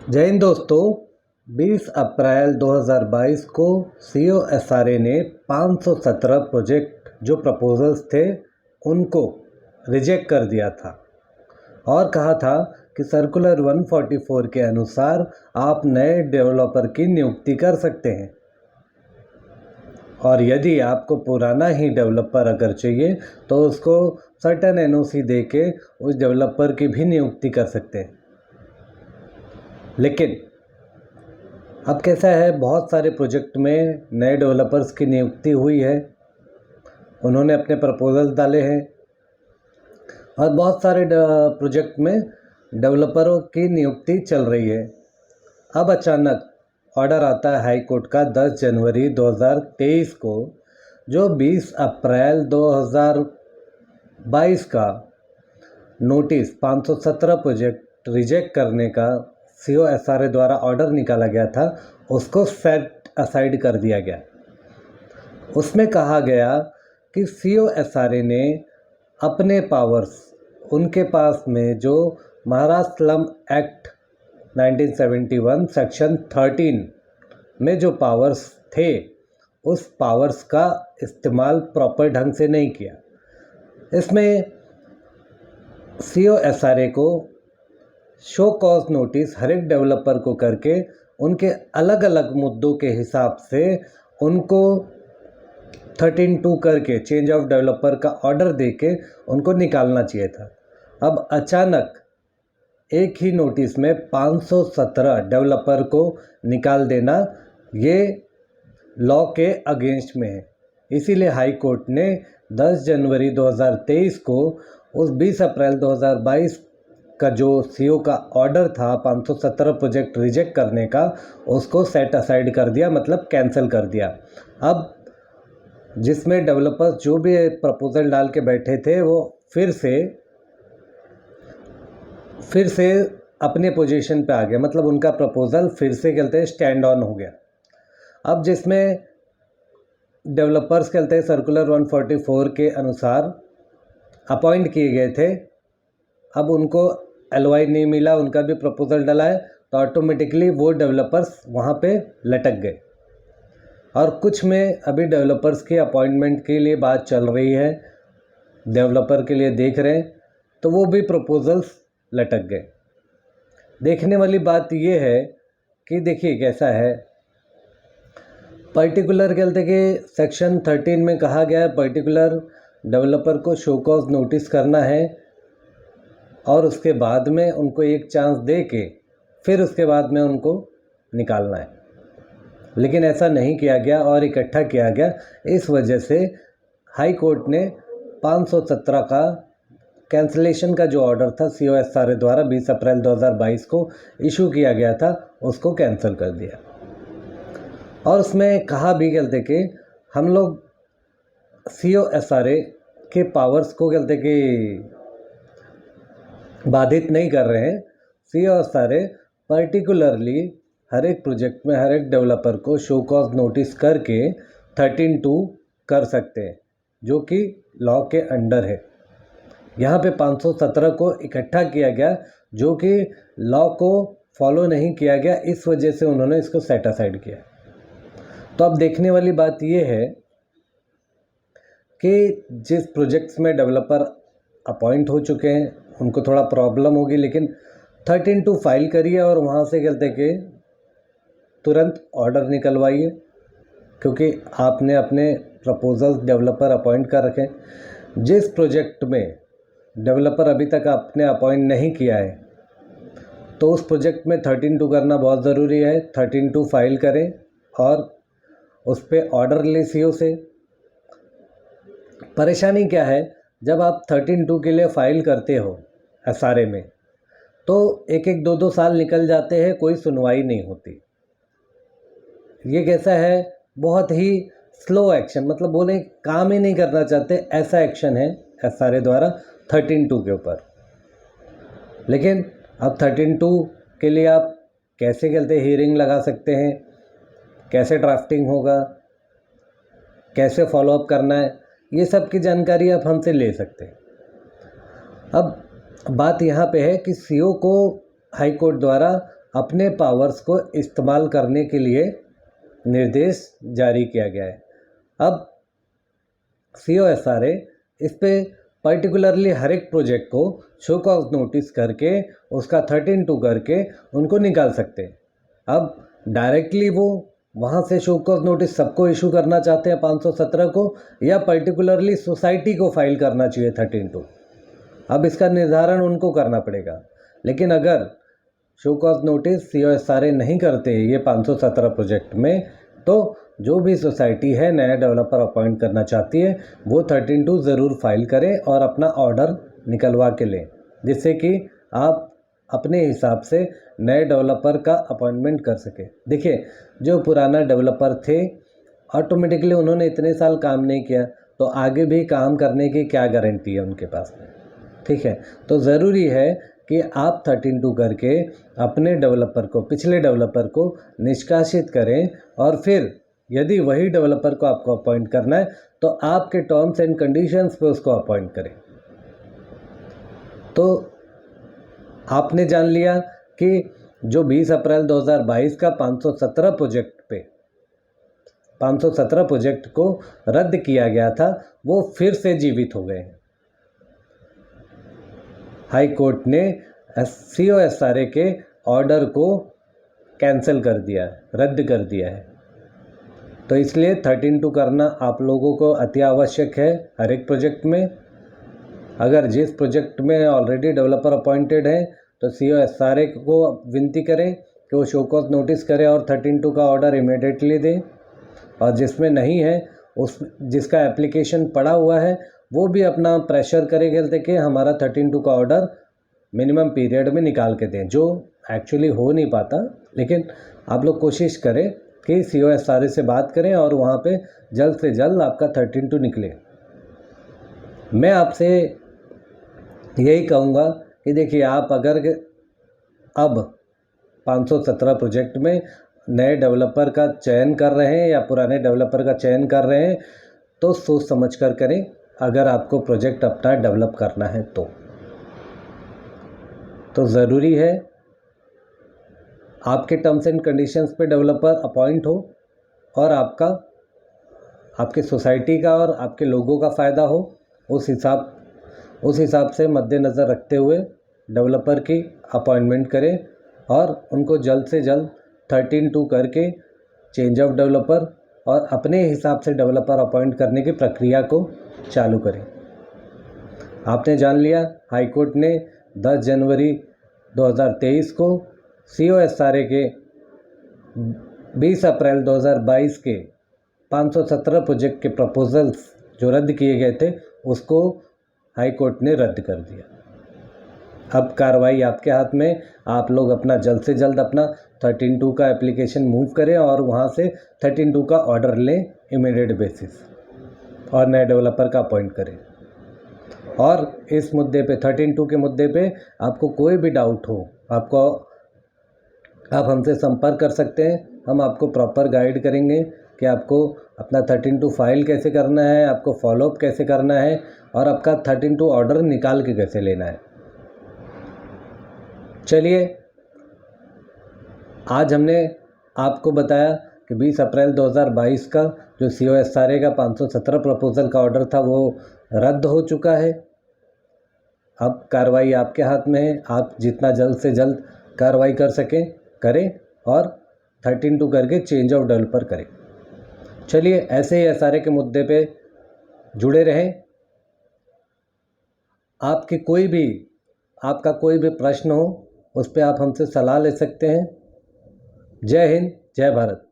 जय हिंद दोस्तों। 20 अप्रैल 2022 को COSRA ने 517 प्रोजेक्ट जो प्रपोजल्स थे उनको रिजेक्ट कर दिया था और कहा था कि सर्कुलर 144 के अनुसार आप नए डेवलपर की नियुक्ति कर सकते हैं और यदि आपको पुराना ही डेवलपर अगर चाहिए तो उसको सर्टेन NOC दे के उस डेवलपर की भी नियुक्ति कर सकते हैं। लेकिन अब कैसा है, बहुत सारे प्रोजेक्ट में नए डेवलपर्स की नियुक्ति हुई है, उन्होंने अपने प्रपोजल डाले हैं और बहुत सारे प्रोजेक्ट में डेवलपरों की नियुक्ति चल रही है। अब अचानक ऑर्डर आता है हाई कोर्ट का 10 जनवरी 2023 को, जो 20 अप्रैल 2022 का नोटिस 517 प्रोजेक्ट रिजेक्ट करने का COSRA द्वारा ऑर्डर निकाला गया था, उसको सेट असाइड कर दिया गया। उसमें कहा गया कि COSRA ने अपने पावर्स, उनके पास में जो महाराष्ट्र स्लम एक्ट 1971 सेक्शन 13 में जो पावर्स थे, उस पावर्स का इस्तेमाल प्रॉपर ढंग से नहीं किया। इसमें COSRA को शो कॉज नोटिस हर एक डेवलपर को करके उनके अलग अलग मुद्दों के हिसाब से उनको 13(2) करके चेंज ऑफ डेवलपर का ऑर्डर देके उनको निकालना चाहिए था। अब अचानक एक ही नोटिस में 517 डेवलपर को निकाल देना, ये लॉ के अगेंस्ट में है। इसीलिए हाई कोर्ट ने 10 जनवरी 2023 को उस 20 अप्रैल 2022 का जो CO का ऑर्डर था 517 प्रोजेक्ट रिजेक्ट करने का, उसको सेट असाइड कर दिया, मतलब कैंसिल कर दिया। अब जिसमें डेवलपर्स जो भी प्रपोजल डाल के बैठे थे वो फिर से अपने पोजीशन पे आ गया, मतलब उनका प्रपोजल फिर से कहते हैं स्टैंड ऑन हो गया। अब जिसमें डेवलपर्स कहते हैं सर्कुलर 144 के अनुसार अपॉइंट किए गए थे, अब उनको LOI नहीं मिला, उनका भी प्रपोजल डला है, तो ऑटोमेटिकली वो डेवलपर्स वहाँ पे लटक गए। और कुछ में अभी डेवलपर्स की अपॉइंटमेंट के लिए बात चल रही है, डेवलपर के लिए देख रहे हैं, तो वो भी प्रपोजल्स लटक गए। देखने वाली बात ये है कि देखिए कैसा है, पर्टिकुलर कहते कि सेक्शन 13 में कहा गया है पर्टिकुलर डेवलपर को शो कॉज नोटिस करना है और उसके बाद में उनको एक चांस दे के फिर उसके बाद में उनको निकालना है। लेकिन ऐसा नहीं किया गया और इकट्ठा किया गया। इस वजह से हाई कोर्ट ने 517 का कैंसलेशन का जो ऑर्डर था COSRA द्वारा 20 अप्रैल 2022 को इशू किया गया था, उसको कैंसिल कर दिया। और उसमें कहा भी कहते कि हम लोग COSRA के पावर्स को कहते कि बाधित नहीं कर रहे हैं। COSRA पर्टिकुलरली हर एक प्रोजेक्ट में हर एक डेवलपर को शो कॉज नोटिस करके 13(2) कर सकते हैं, जो कि लॉ के अंडर है। यहाँ पे 517 को इकट्ठा किया गया, जो कि लॉ को फॉलो नहीं किया गया, इस वजह से उन्होंने इसको सेट असाइड किया। तो अब देखने वाली बात ये है कि जिस प्रोजेक्ट्स में डेवलपर अपॉइंट हो चुके हैं उनको थोड़ा प्रॉब्लम होगी, लेकिन 13(2) फाइल करिए और वहाँ से कहते कि तुरंत ऑर्डर निकलवाइए, क्योंकि आपने अपने प्रपोजल्स डेवलपर अपॉइंट कर रखे। जिस प्रोजेक्ट में डेवलपर अभी तक आपने अपॉइंट नहीं किया है तो उस प्रोजेक्ट में 13(2) करना बहुत ज़रूरी है। 13(2) फाइल करें और उस पर ऑर्डर ले CO से। परेशानी क्या है, जब आप 13(2) के लिए फ़ाइल करते हो SRA में, तो एक 2 साल निकल जाते हैं, कोई सुनवाई नहीं होती। ये कैसा है, बहुत ही स्लो एक्शन, मतलब बोले काम ही नहीं करना चाहते, ऐसा एक्शन है SRA द्वारा 13(2) के ऊपर। लेकिन अब 13(2) के लिए आप कैसे कहते हियरिंग लगा सकते हैं, कैसे ड्राफ्टिंग होगा, कैसे फॉलोअप करना है, ये सब की जानकारी आप हमसे ले सकते हैं। अब बात यहाँ पे है कि CO को हाई कोर्ट द्वारा अपने पावर्स को इस्तेमाल करने के लिए निर्देश जारी किया गया है। अब COSRA इस पे पर्टिकुलरली हर एक प्रोजेक्ट को शो कॉज नोटिस करके उसका 13(2) करके उनको निकाल सकते हैं। अब डायरेक्टली वो वहाँ से शो कॉज नोटिस सबको इशू करना चाहते हैं 517 को, या पर्टिकुलरली सोसाइटी को फाइल करना चाहिए 13(2). अब इसका निर्धारण उनको करना पड़ेगा। लेकिन अगर शो कॉज नोटिस COSRA नहीं करते ये 517 प्रोजेक्ट में, तो जो भी सोसाइटी है नया डेवलपर अपॉइंट करना चाहती है वो 13(2) ज़रूर फाइल करे और अपना ऑर्डर निकलवा के लें, जिससे कि आप अपने हिसाब से नए डेवलपर का अपॉइंटमेंट कर सके। देखिए, जो पुराना डेवलपर थे ऑटोमेटिकली उन्होंने इतने साल काम नहीं किया, तो आगे भी काम करने की क्या गारंटी है उनके पास में, ठीक है। तो ज़रूरी है कि आप 13(2) करके अपने डेवलपर को, पिछले डेवलपर को निष्कासित करें, और फिर यदि वही डेवलपर को आपको अपॉइंट करना है तो आपके टर्म्स एंड कंडीशंस पे उसको अपॉइंट करें। तो आपने जान लिया कि जो 20 अप्रैल 2022 का 517 प्रोजेक्ट पे 517 प्रोजेक्ट को रद्द किया गया था वो फिर से जीवित हो गए हैं। हाई कोर्ट ने COSRA के ऑर्डर को कैंसिल कर दिया है, रद्द कर दिया है। तो इसलिए 13(2) करना आप लोगों को अति आवश्यक है हर एक प्रोजेक्ट में। अगर जिस प्रोजेक्ट में ऑलरेडी डेवलपर अपॉइंटेड है तो COSRA को विनती करें कि वो शो कॉज नोटिस करे और 13(2) का ऑर्डर इमीडिएटली दें, और जिसमें नहीं है उस जिसका एप्लीकेशन पड़ा हुआ है वो भी अपना प्रेशर करे खेलते कि हमारा 13(2) का ऑर्डर मिनिमम पीरियड में निकाल के दें, जो एक्चुअली हो नहीं पाता। लेकिन आप लोग कोशिश करें कि COSRA से बात करें और वहाँ पे जल्द से जल्द आपका 13(2) निकले। मैं आपसे यही कहूँगा कि देखिए, आप अगर अब 517 प्रोजेक्ट में नए डेवलपर का चयन कर रहे हैं या पुराने डेवलपर का चयन कर रहे हैं तो सोच समझ कर करें, अगर आपको प्रोजेक्ट अपना डेवलप करना है तो ज़रूरी है आपके टर्म्स एंड कंडीशंस पे डेवलपर अपॉइंट हो और आपके सोसाइटी का और आपके लोगों का फ़ायदा हो। उस हिसाब से मद्देनज़र रखते हुए डेवलपर की अपॉइंटमेंट करें और उनको जल्द से जल्द 13(2) करके चेंज ऑफ डेवलपर और अपने हिसाब से डेवलपर अपॉइंट करने की प्रक्रिया को चालू करें। आपने जान लिया, हाई कोर्ट ने 10 जनवरी 2023 को COSRA के 20 अप्रैल 2022 के 517 प्रोजेक्ट के प्रपोजल्स जो रद्द किए गए थे उसको हाई कोर्ट ने रद्द कर दिया। अब कार्रवाई आपके हाथ में, आप लोग अपना जल्द से जल्द अपना 13(2) का एप्लीकेशन मूव करें और वहाँ से 13(2) का ऑर्डर लें इमीडिएट बेसिस और नए डेवलपर का अपॉइंट करें। और इस मुद्दे पे 13(2) के मुद्दे पे आपको कोई भी डाउट हो आप हमसे संपर्क कर सकते हैं। हम आपको प्रॉपर गाइड करेंगे कि आपको अपना 13(2) फाइल कैसे करना है, आपको फॉलोअप कैसे करना है और आपका 13(2) ऑर्डर निकाल के कैसे लेना है। चलिए, आज हमने आपको बताया कि 20 अप्रैल 2022 का जो COSRA का 517 प्रपोजल का ऑर्डर था वो रद्द हो चुका है। अब कार्रवाई आपके हाथ में है, आप जितना जल्द से जल्द कार्रवाई कर सकें करें और 13(2) करके चेंज ऑफ डेवलपर करें। चलिए, ऐसे ही SRA के मुद्दे पे जुड़े रहें। आपका कोई भी प्रश्न हो उस पर आप हमसे सलाह ले सकते हैं। जय हिंद, जय भारत।